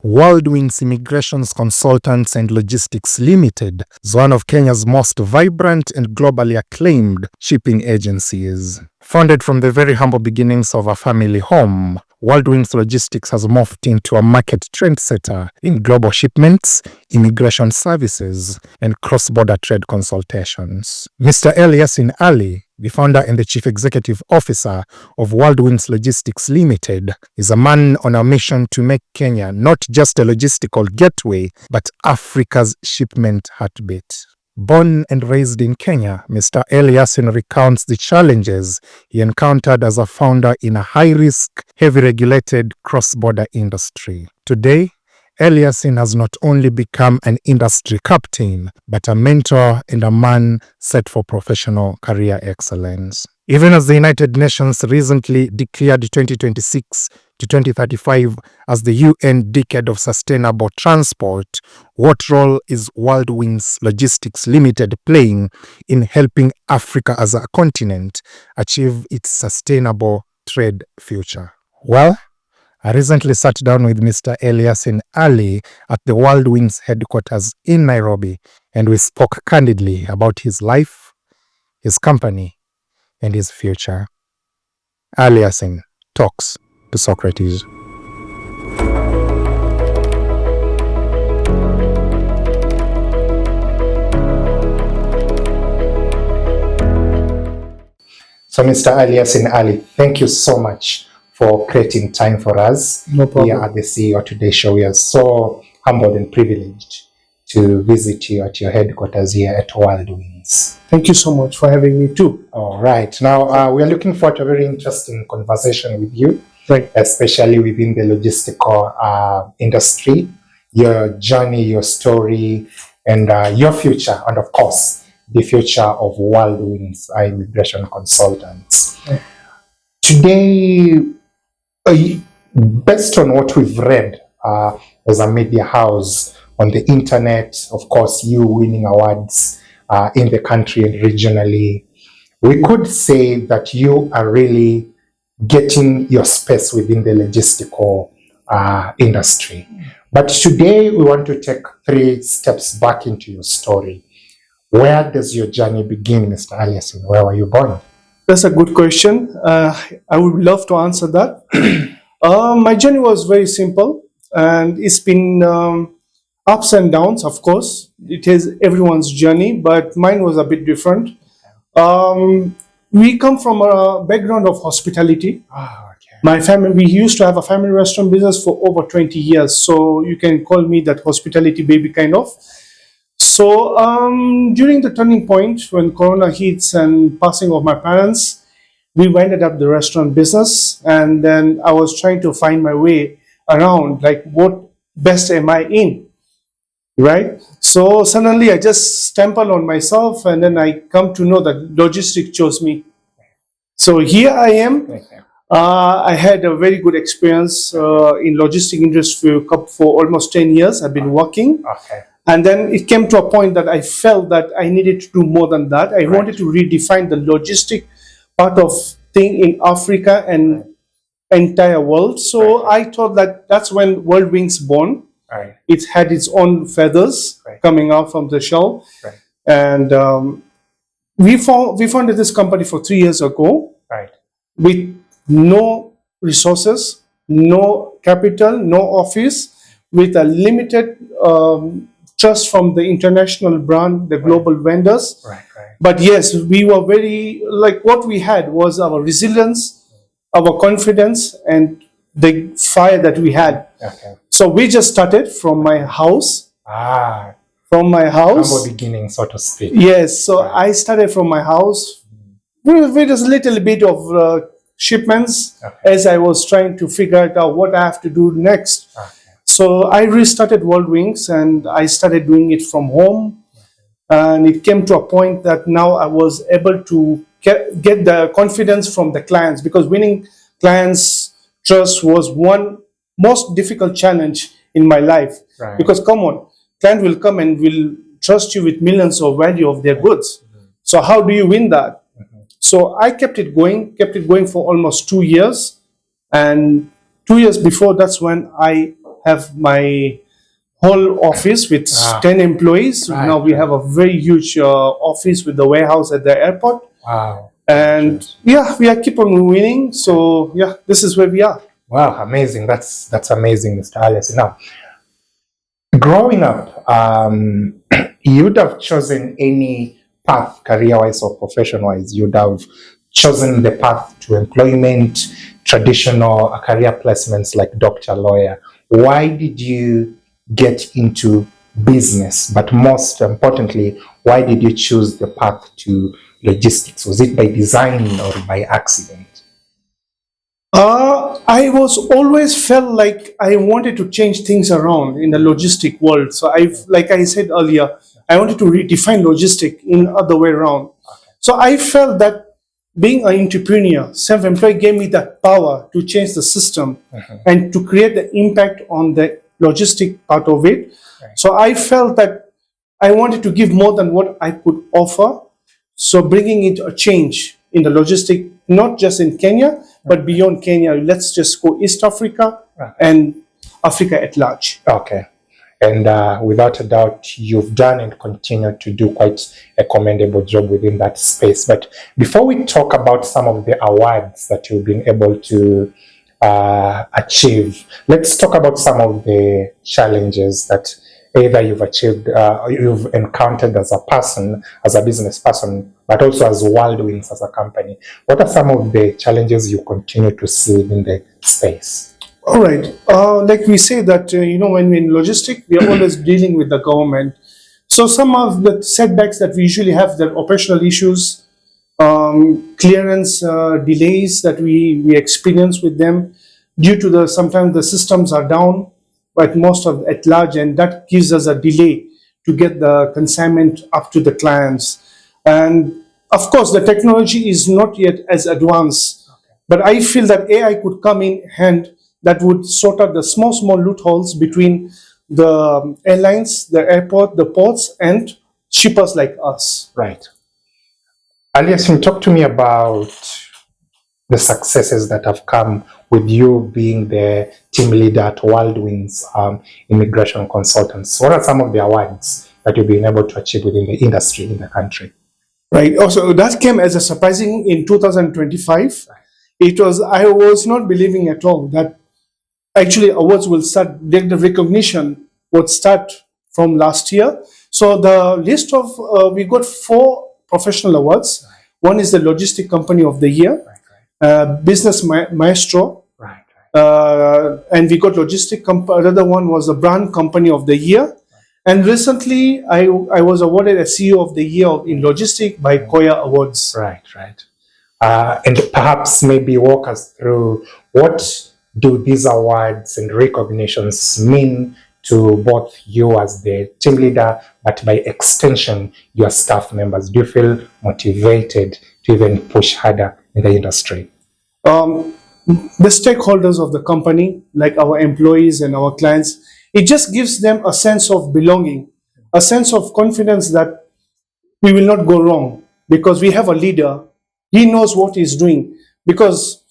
Worldwings Immigrations Consultants and Logistics Limited is one of Kenya's most vibrant and globally acclaimed shipping agencies. Founded from the very humble beginnings of a family home, Worldwings Logistics has morphed into a market trendsetter in global shipments, immigration services, and cross-border trade consultations. Mr. Alyasin Ali, the founder and the chief executive officer of Worldwings Logistics Limited, is a man on a mission to make Kenya not just a logistical gateway, but Africa's shipment heartbeat. Born and raised in Kenya, Mr. Alyasin recounts the challenges he encountered as a founder in a high-risk, heavy-regulated cross-border industry. Today, Alyasin has not only become an industry captain, but a mentor and a man set for professional career excellence. Even as the United Nations recently declared 2026 to 2035 as the UN Decade of Sustainable Transport, what role is Worldwings Logistics Limited playing in helping Africa as a continent achieve its sustainable trade future? Well, I recently sat down with Mr. Alyasin Ali at the Worldwings headquarters in Nairobi, and we spoke candidly about his life, his company, and his future. Alyasin talks to Socrates. So, Mr. Alyasin Ali, thank you so much for creating time for us. No problem. Here at the CEO Today Show. We are so humbled and privileged to visit you at your headquarters here at Worldwings. Thank you so much for having me too. All right. Now, we are looking forward to a very interesting conversation with you, Right. especially within the logistical industry, your journey, your story, and your future, and of course, the future of Worldwings Immigration Consultants. Right. Today, based on what we've read as a media house on the internet, of course, you winning awards in the country and regionally, we could say that you are really getting your space within the logistical industry. But today we want to take 3 steps back into your story. Where does your journey begin, Mr. Alyasin? Where were you born? That's a good question. I would love to answer that. My journey was very simple, and it's been ups and downs, of course. It is everyone's journey, but mine was a bit different. We come from a background of hospitality. Okay. My family, we used to have a family restaurant business for over 20 years, so you can call me that hospitality baby kind of. So during the turning point when Corona hits and passing of my parents, we ended up the restaurant business, and then I was trying to find my way around, like what best am I in, right? So suddenly I just stumbled on myself, and then I come to know that logistics chose me. So here I am. I had a very good experience in logistic industry for almost 10 years. I've been working. Okay. And then it came to a point that I felt that I needed to do more than that. I wanted to redefine the logistic part of thing in Africa and entire world. So I thought that that's when Worldwings born. Right. It had its own feathers coming out from the shell. Right. And we founded this company for 3 years ago. Right. With no resources, no capital, no office, with a limited trust from the international brand, the global vendors. Right. But yes, we were very, like what we had was our resilience, our confidence, and the fire that we had. Okay. So we just started from my house. From my house. Humble beginning, so to speak. Yes, so I started from my house with a little bit of shipments as I was trying to figure out what I have to do next. So I restarted Worldwings, and I started doing it from home. And it came to a point that now I was able to get the confidence from the clients, because winning clients' trust was one most difficult challenge in my life. Right. Because come on, client will come and will trust you with millions of value of their goods. So how do you win that? So I kept it going for almost 2 years. And 2 years before, that's when I have my whole office with 10 employees. Right, Now we have a very huge office with the warehouse at the airport. Wow. And yeah, we are keep on winning. So yeah, this is where we are. Wow, amazing. That's amazing, Mr. Alyasin. Now, growing up, you'd have chosen any path, career-wise or profession-wise. You'd have chosen the path to employment, traditional career placements like doctor, lawyer. Why did you get into business? But most importantly, why did you choose the path to logistics? Was it by design or by accident? I was always felt like I wanted to change things around in the logistic world. So like I said earlier, I wanted to redefine logistic in other way around. Okay. So I felt that being an entrepreneur, self-employed, gave me that power to change the system and to create the impact on the logistic part of it. Right. So I felt that I wanted to give more than what I could offer. So bringing it a change in the logistic, not just in Kenya, but beyond Kenya. Let's just go East Africa and Africa at large. Okay. And without a doubt, you've done and continue to do quite a commendable job within that space. But before we talk about some of the awards that you've been able to achieve, let's talk about some of the challenges that either you've achieved, you've encountered as a person, as a business person, but also as Worldwings as a company. What are some of the challenges you continue to see in the space? All right. Like we say that, when we're in logistics, we are always dealing with the government. So some of the setbacks that we usually have, the operational issues, clearance delays that we experience with them due to sometimes the systems are down, but most of at large, and that gives us a delay to get the consignment up to the clients. And of course, the technology is not yet as advanced, but I feel that AI could come in hand that would sort out the small loopholes between the airlines, the airport, the ports, and shippers like us. Right. Alyasin, talk to me about the successes that have come with you being the team leader at Worldwings Immigration Consultants. What are some of the awards that you've been able to achieve within the industry in the country? Right. Also, that came as a surprising in 2025. I was not believing at all that actually awards will start, the recognition would start from last year. So the list of, we got 4 professional awards. One is the Logistic Company of the Year, Business Maestro, and we got Logistic another one was the Brand Company of the Year. And recently, I was awarded as CEO of the Year in Logistics by Koya Awards. Right. And perhaps maybe walk us through what do these awards and recognitions mean to both you as the team leader, but by extension, your staff members? Do you feel motivated to even push harder in the industry? The stakeholders of the company, like our employees and our clients, it just gives them a sense of belonging, a sense of confidence that we will not go wrong because we have a leader. He knows what he's doing because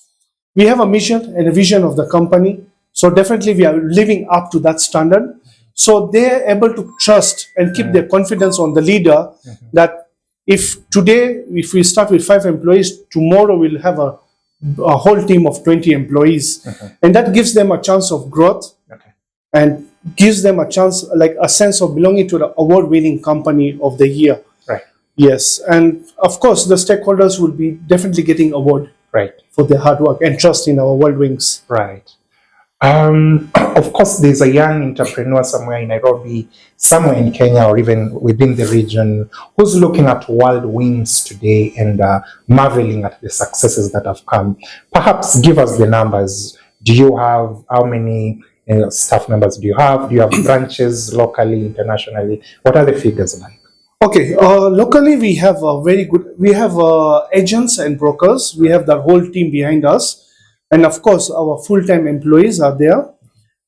we have a mission and a vision of the company. So definitely we are living up to that standard. So they're able to trust and keep their confidence on the leader that if we start with 5 employees, tomorrow we'll have a whole team of 20 employees. And that gives them a chance of growth and gives them a chance, like a sense of belonging to the award-winning company of the year. Right. Yes. And of course, the stakeholders will be definitely getting award for their hard work and trust in our Worldwings. Right. Of course, there's a young entrepreneur somewhere in Nairobi, somewhere in Kenya, or even within the region, who's looking at Worldwings today and marveling at the successes that have come. Perhaps give us the numbers. Do you have, how many staff members do you have? Do you have branches locally, internationally? What are the figures like? Okay, locally we have agents and brokers. We have the whole team behind us. And of course, our full-time employees are there.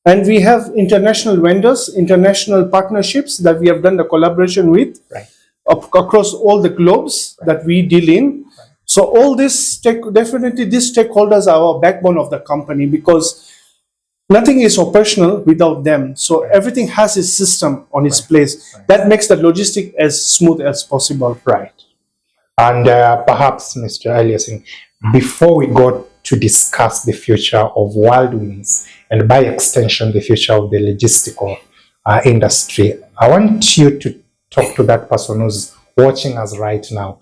And we have international vendors, international partnerships that we have done the collaboration with across all the globes that we deal in. So all this, definitely these stakeholders are our backbone of the company because Nothing is operational without them. So everything has its system on its place. That makes the logistic as smooth as possible. Right. And perhaps, Mr. Alyasin, before we go to discuss the future of Worldwings and by extension the future of the logistical industry, I want you to talk to that person who's watching us right now.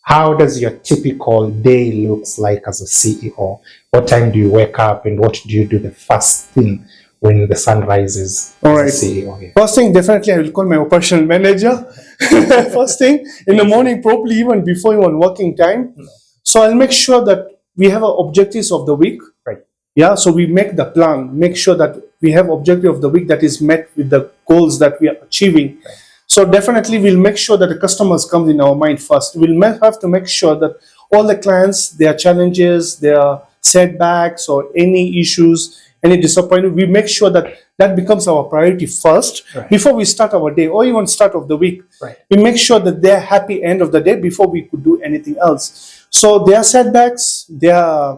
How does your typical day looks like as a CEO? What time do you wake up and what do you do the first thing when the sun rises All right. as a CEO? Here? First thing, definitely I will call my operational manager. First thing, in the morning, probably even before even working time. So I'll make sure that we have objectives of the week. Right. Yeah, so we make the plan, make sure that we have objective of the week that is met with the goals that we are achieving. Right. So definitely we'll make sure that the customers come in our mind first. We'll have to make sure that all the clients, their challenges, their setbacks or any issues, any disappointment, we make sure that that becomes our priority first before we start our day or even start of the week. Right. We make sure that they're happy end of the day before we could do anything else. So their setbacks, their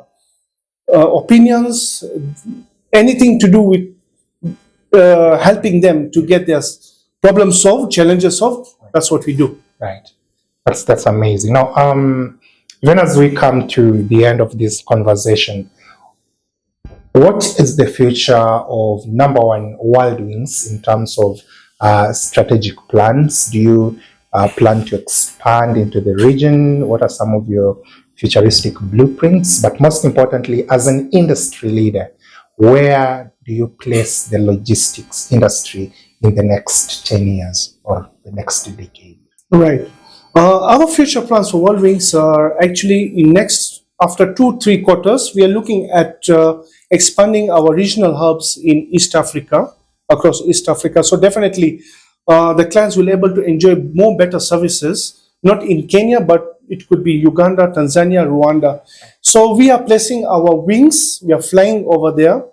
opinions, anything to do with helping them to get their problem solved, challenges solved, that's what we do. Right. That's amazing. Now, even as we come to the end of this conversation, what is the future of number one Worldwings in terms of strategic plans? Do you plan to expand into the region? What are some of your futuristic blueprints? But most importantly, as an industry leader, where do you place the logistics industry in the next 10 years or the next decade? Right. Our future plans for Worldwings are actually in next, after 2-3 quarters, we are looking at expanding our regional hubs in East Africa, across East Africa. So definitely the clients will be able to enjoy more better services, not in Kenya, but it could be Uganda, Tanzania, Rwanda. So we are placing our wings, we are flying over there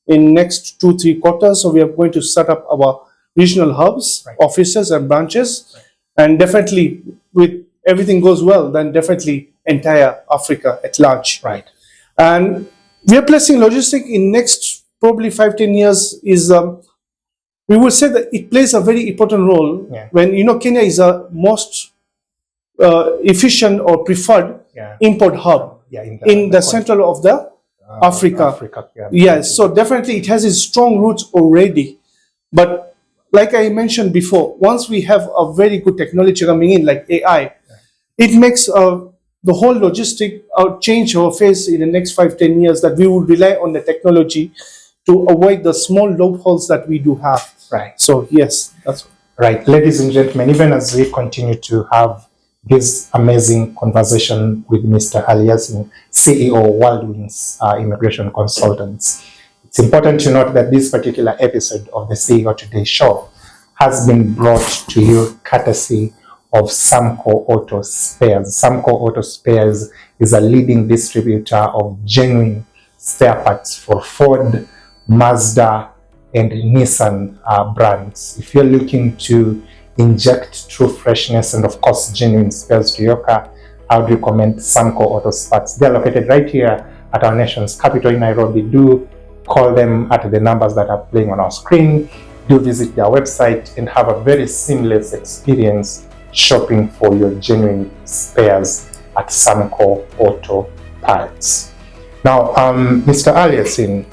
in next 2-3 quarters. So we are going to set up our regional hubs, offices and branches. And definitely with everything goes well, then definitely entire Africa at large. Right. And we are placing logistics in next probably 5-10 years is, we would say that it plays a very important role when, Kenya is a most efficient or preferred import hub in the central of the Africa. Yes, so definitely it has its strong roots already. But like I mentioned before, once we have a very good technology coming in like AI, it makes the whole logistic change our face in the next 5-10 years, that we would rely on the technology to avoid the small loopholes that we do have. Right. So yes, that's right. Ladies and gentlemen, even as we continue to have this amazing conversation with Mr. Alyasin, CEO of Worldwings Immigration Consultants, it's important to note that this particular episode of the CEO Today show has been brought to you courtesy of Samco Auto Spares. Samco Auto Spares is a leading distributor of genuine spare parts for Ford, Mazda, and Nissan brands. If you're looking to inject true freshness and of course genuine spares to your car, I would recommend Samco Auto Spares. They're located right here at our nation's capital in Nairobi. Do call them at the numbers that are playing on our screen. Do visit their website and have a very seamless experience shopping for your genuine spares at Samco Auto Parts. Now, Mr. Alyasin,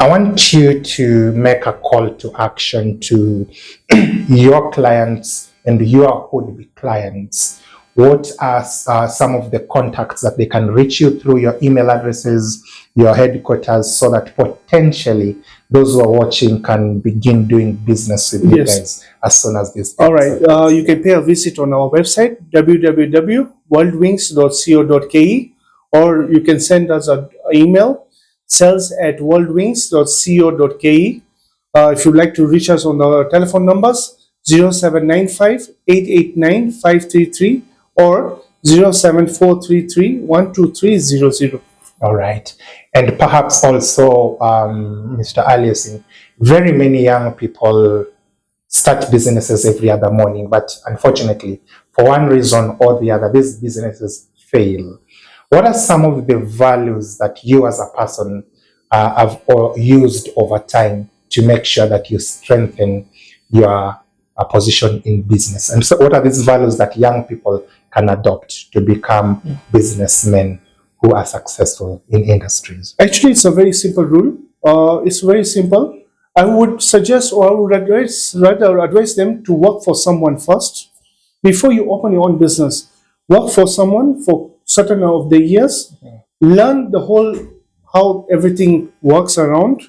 I want you to make a call to action to your clients and your would-be clients. What are some of the contacts that they can reach you through, your email addresses, your headquarters, so that potentially those who are watching can begin doing business with you guys as soon as this. All right. You can pay a visit on our website, www.worldwings.co.ke, or you can send us an email, sales@worldwings.co.ke. If you'd like to reach us on the telephone numbers, 0795 889 533 or 07433 12300. All right. And perhaps also, Mr. Alyasin, very many young people start businesses every other morning, but unfortunately, for one reason or the other, these businesses fail. What are some of the values that you as a person have used over time to make sure that you strengthen your position in business? And so what are these values that young people can adopt to become businessmen who are successful in industries? Actually, it's a very simple rule. It's very simple. I would suggest, or I would rather advise them to work for someone first before you open your own business. Work for someone for certain of the years. Learn the whole how everything works around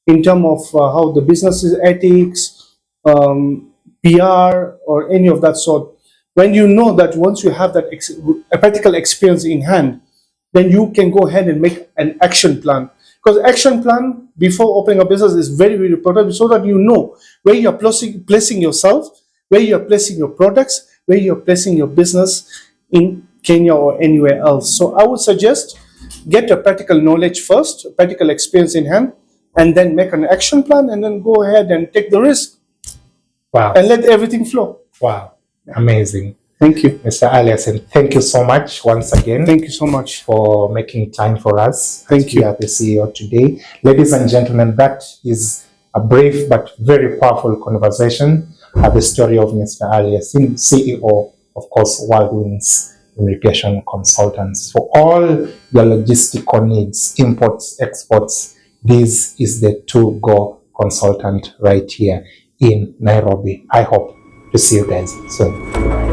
in terms of how the business is ethics, PR, or any of that sort. When you know that once you have that a practical experience in hand, then you can go ahead and make an action plan. Because action plan before opening a business is very, very important, so that you know where you're placing yourself, where you're placing your products, where you're placing your business in Kenya or anywhere else. So I would suggest get a practical knowledge first, practical experience in hand, and then make an action plan, and then go ahead and take the risk. Wow. And let everything flow. Wow. Amazing. Thank you. Mr. Alyasin, thank you so much once again. Thank you so much for making time for us. Thank you. You are the CEO today. Ladies and gentlemen, that is a brief but very powerful conversation at the story of Mr. Alyasin, CEO, of course, Worldwings Irrigation Consultants. For all your logistical needs, imports, exports, this is the to-go consultant right here in Nairobi. I hope to see you guys soon.